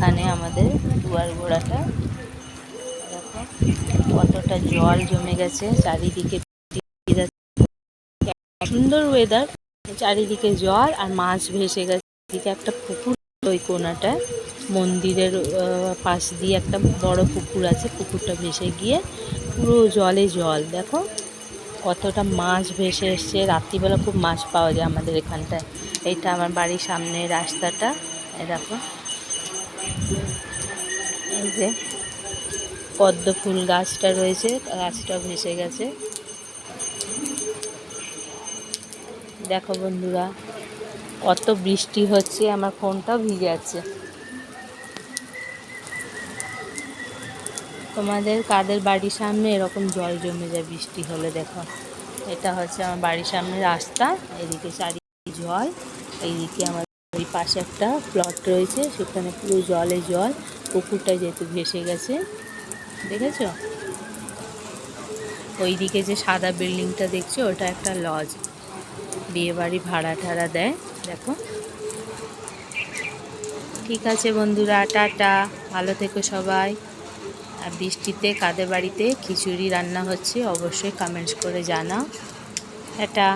এখানে আমাদের দুয়ার গোড়াটা দেখো কতটা জল জমে গেছে চারিদিকে। সুন্দর ওয়েদার, চারিদিকে জল আর মাছ ভেসে গেছে। এদিকে একটা পুকুর, ওই কোনাটায় মন্দিরের পাশ দিয়ে একটা বড় পুকুর আছে, পুকুরটা ভেসে গিয়ে পুরো জলে জল। দেখো কতটা মাছ ভেসে এসছে। রাত্রিবেলা খুব মাছ পাওয়া যায় আমাদের এখানটায়। এইটা আমার বাড়ির সামনে রাস্তাটা, এই দেখো এই যে পদ্ম ফুল গাছটা রয়েছে, গাছটা ভেসে গেছে। দেখো বন্ধুরা কত বৃষ্টি হচ্ছে, আমার ফোনটাও ভিজে যাচ্ছে। তোমাদের কাদের বাড়ির সামনে এরকম জল জমে যায় বৃষ্টি হলে? দেখো এটা হচ্ছে আমার বাড়ির সামনে রাস্তা, এদিকে চারিদিকে জল। এইদিকে আমার ওই পাশে একটা প্লট রয়েছে, সেখানে পুরো জলে জল। পুকুরটা যেহেতু ভেসে গেছে, দেখেছো? ওইদিকে যে সাদা বিল্ডিংটা দেখছো ওটা একটা লজ, বিয়ে বাড়ি ভাড়া ঠাড়া দেয়। দেখো, ঠিক আছে বন্ধুরা, টাটা, ভালো থেকো সবাই। আর বৃষ্টিতে কাদের বাড়িতে খিচুড়ি রান্না হচ্ছে অবশ্যই কমেন্টস করে জানাও। টাটা।